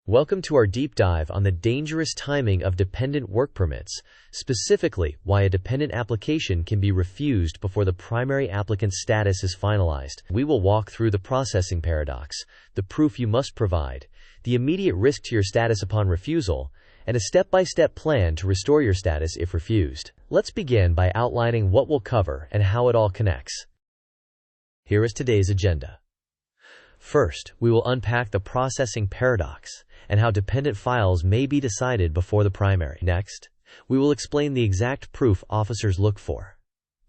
Welcome to our deep dive on the dangerous timing of dependent work permits, specifically why a dependent application can be refused before the primary applicant's status is finalized. We will walk through the processing paradox, the proof you must provide, the immediate risk to your status upon refusal, and a step-by-step plan to restore your status if refused. Let's begin by outlining what we'll cover and how it all connects. Here is today's agenda. First, we will unpack the processing paradox and how dependent files may be decided before the primary. Next, we will explain the exact proof officers look for.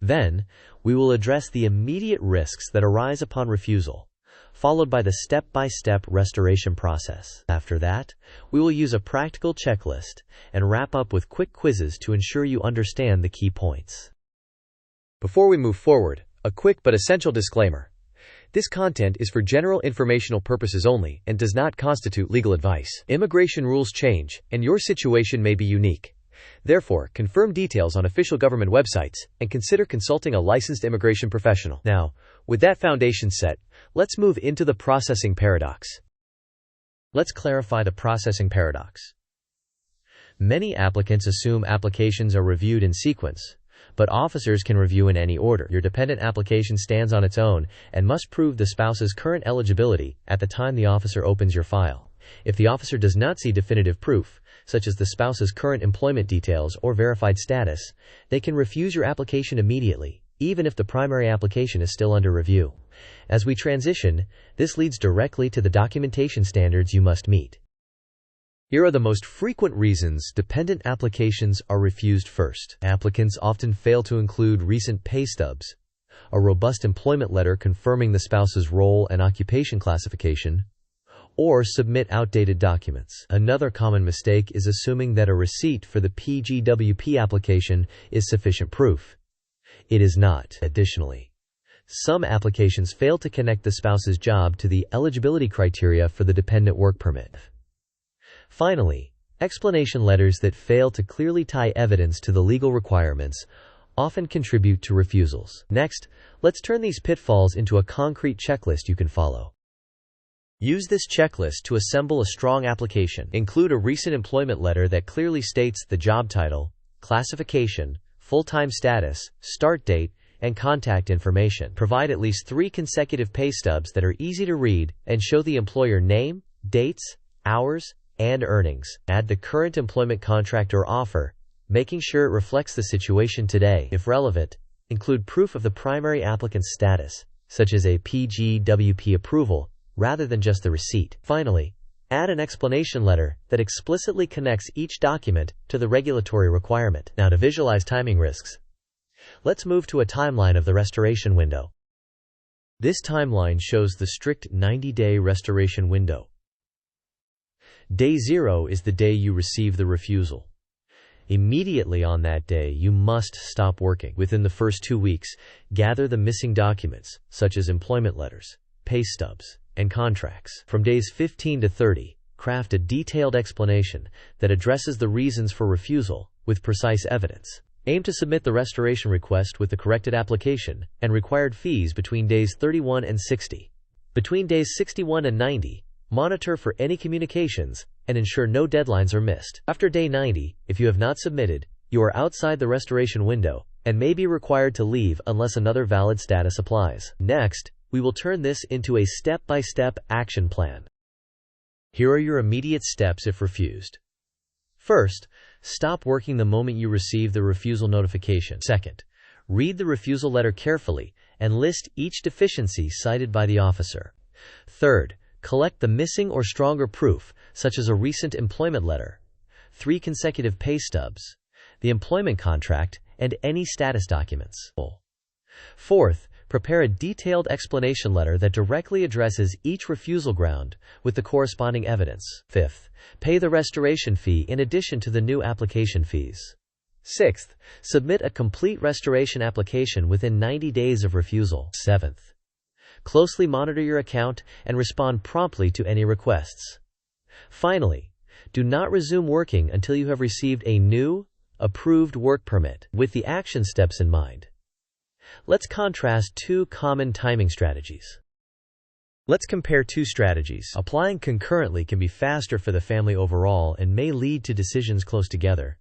Then, we will address the immediate risks that arise upon refusal, followed by the step-by-step restoration process. After that, we will use a practical checklist and wrap up with quick quizzes to ensure you understand the key points. Before we move forward, a quick but essential disclaimer. This content is for general informational purposes only and does not constitute legal advice. Immigration rules change, and your situation may be unique. Therefore, confirm details on official government websites and consider consulting a licensed immigration professional. Now, with that foundation set, let's move into the processing paradox. Let's clarify the processing paradox. Many applicants assume applications are reviewed in sequence, but officers can review in any order. Your dependent application stands on its own and must prove the spouse's current eligibility at the time the officer opens your file. If the officer does not see definitive proof, such as the spouse's current employment details or verified status, they can refuse your application immediately, even if the primary application is still under review. As we transition, this leads directly to the documentation standards you must meet. Here are the most frequent reasons dependent applications are refused. First, applicants often fail to include recent pay stubs, a robust employment letter confirming the spouse's role and occupation classification, or submit outdated documents. Another common mistake is assuming that a receipt for the PGWP application is sufficient proof. It is not. Additionally, some applications fail to connect the spouse's job to the eligibility criteria for the dependent work permit. Finally, explanation letters that fail to clearly tie evidence to the legal requirements often contribute to refusals. Next, let's turn these pitfalls into a concrete checklist you can follow. Use this checklist to assemble a strong application. Include a recent employment letter that clearly states the job title, classification, full-time status, start date, and contact information. Provide at least 3 consecutive pay stubs that are easy to read and show the employer name, dates, hours, and earnings. Add the current employment contract or offer, making sure it reflects the situation today. If relevant, include proof of the primary applicant's status, such as a PGWP approval, rather than just the receipt. Finally, add an explanation letter that explicitly connects each document to the regulatory requirement. Now, to visualize timing risks, let's move to a timeline of the restoration window. This timeline shows the strict 90-day restoration window. Day 0 is the day you receive the refusal. Immediately on that day, you must stop working. Within the first 2 weeks, gather the missing documents, such as employment letters, pay stubs, and contracts. From days 15 to 30, craft a detailed explanation that addresses the reasons for refusal with precise evidence. Aim to submit the restoration request with the corrected application and required fees between days 31 and 60. Between days 61 and 90, monitor for any communications and ensure no deadlines are missed. After day 90, if you have not submitted, you are outside the restoration window and may be required to leave unless another valid status applies. Next, we will turn this into a step-by-step action plan. Here are your immediate steps if refused. First, stop working the moment you receive the refusal notification. Second, read the refusal letter carefully and list each deficiency cited by the officer. Third, collect the missing or stronger proof, such as a recent employment letter, 3 consecutive pay stubs, the employment contract, and any status documents. Fourth, prepare a detailed explanation letter that directly addresses each refusal ground with the corresponding evidence. Fifth, pay the restoration fee in addition to the new application fees. Sixth, submit a complete restoration application within 90 days of refusal. Seventh, closely monitor your account and respond promptly to any requests. Finally, do not resume working until you have received a new, approved work permit. With the action steps in mind, let's contrast 2 common timing strategies. Let's compare two strategies. Applying concurrently can be faster for the family overall and may lead to decisions close together,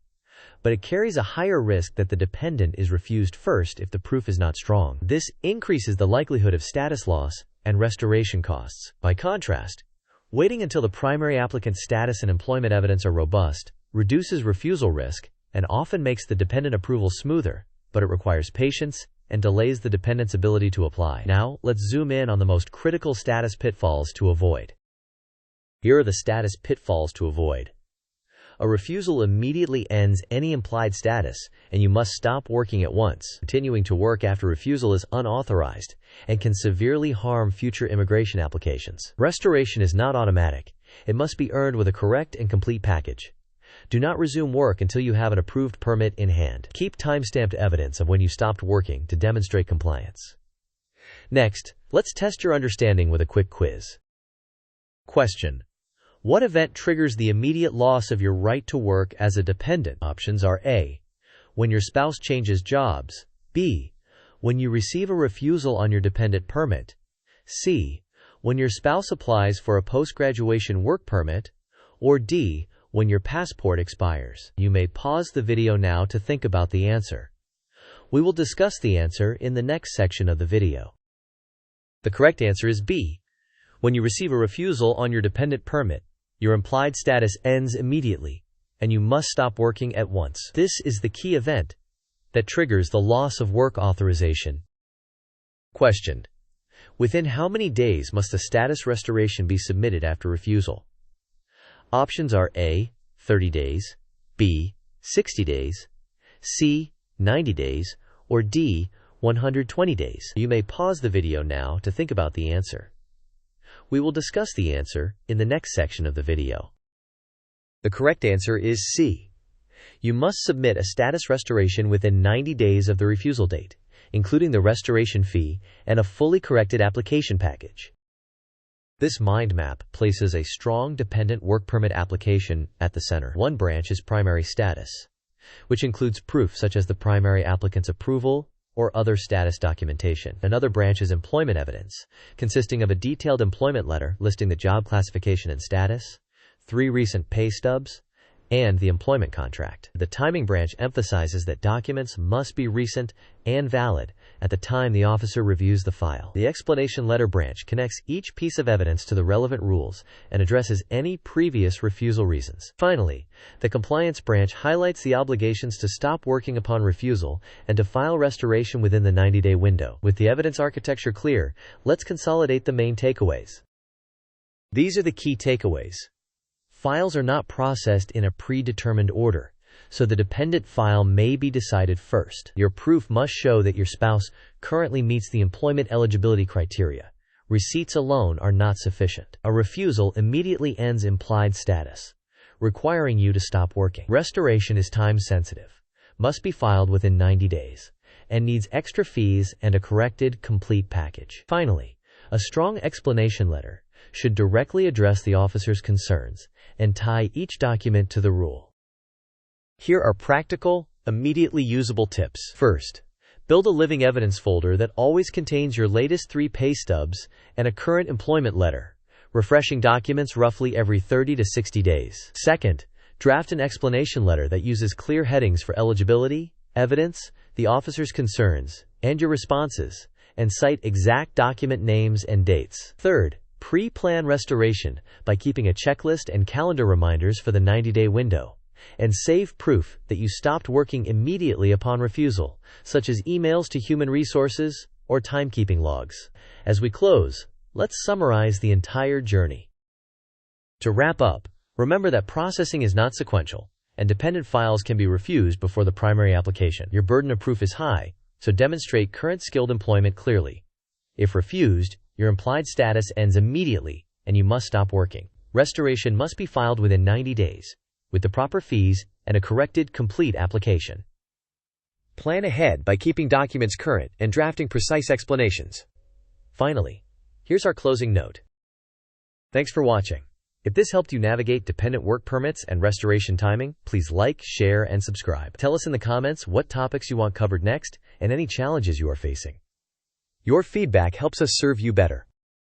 but it carries a higher risk that the dependent is refused first if the proof is not strong. This increases the likelihood of status loss and restoration costs. By contrast, waiting until the primary applicant's status and employment evidence are robust reduces refusal risk and often makes the dependent approval smoother, but it requires patience and delays the dependent's ability to apply. Now, let's zoom in on the most critical status pitfalls to avoid. Here are the status pitfalls to avoid. A refusal immediately ends any implied status, and you must stop working at once. Continuing to work after refusal is unauthorized and can severely harm future immigration applications. Restoration is not automatic. It must be earned with a correct and complete package. Do not resume work until you have an approved permit in hand. Keep time-stamped evidence of when you stopped working to demonstrate compliance. Next, let's test your understanding with a quick quiz. Question: what event triggers the immediate loss of your right to work as a dependent? Options are A, when your spouse changes jobs, B, when you receive a refusal on your dependent permit, C, when your spouse applies for a post-graduation work permit, or D, when your passport expires. You may pause the video now to think about the answer. We will discuss the answer in the next section of the video. The correct answer is B. When you receive a refusal on your dependent permit, your implied status ends immediately, and you must stop working at once. This is the key event that triggers the loss of work authorization. Question: within how many days must a status restoration be submitted after refusal? Options are A, 30 days, B, 60 days, C, 90 days, or D, 120 days. You may pause the video now to think about the answer. We will discuss the answer in the next section of the video. The correct answer is C. You must submit a status restoration within 90 days of the refusal date, including the restoration fee and a fully corrected application package. This mind map places a strong dependent work permit application at the center. One branch is primary status, which includes proof such as the primary applicant's approval or other status documentation. Another branch is employment evidence, consisting of a detailed employment letter listing the job classification and status, 3 recent pay stubs, and the employment contract. The timing branch emphasizes that documents must be recent and valid at the time the officer reviews the file. The explanation letter branch connects each piece of evidence to the relevant rules and addresses any previous refusal reasons. Finally, the compliance branch highlights the obligations to stop working upon refusal and to file restoration within the 90-day window. With the evidence architecture clear, let's consolidate the main takeaways. These are the key takeaways. Files are not processed in a predetermined order, so the dependent file may be decided first. Your proof must show that your spouse currently meets the employment eligibility criteria. Receipts alone are not sufficient. A refusal immediately ends implied status, requiring you to stop working. Restoration is time-sensitive, must be filed within 90 days, and needs extra fees and a corrected, complete package. Finally, a strong explanation letter should directly address the officer's concerns and tie each document to the rule. Here are practical, immediately usable tips. First, build a living evidence folder that always contains your latest 3 pay stubs and a current employment letter, refreshing documents roughly every 30 to 60 days. Second, draft an explanation letter that uses clear headings for eligibility, evidence, the officer's concerns, and your responses, and cite exact document names and dates. Third, pre-plan restoration by keeping a checklist and calendar reminders for the 90-day window, and save proof that you stopped working immediately upon refusal, such as emails to human resources or timekeeping logs. As we close, let's summarize the entire journey. To wrap up, remember that processing is not sequential, and dependent files can be refused before the primary application. Your burden of proof is high, so demonstrate current skilled employment clearly. If refused, your implied status ends immediately, and you must stop working. Restoration must be filed within 90 days, with the proper fees and a corrected, complete application. Plan ahead by keeping documents current and drafting precise explanations. Finally, here's our closing note. Thanks for watching. If this helped you navigate dependent work permits and restoration timing, please like, share, and subscribe. Tell us in the comments what topics you want covered next and any challenges you are facing. Your feedback helps us serve you better.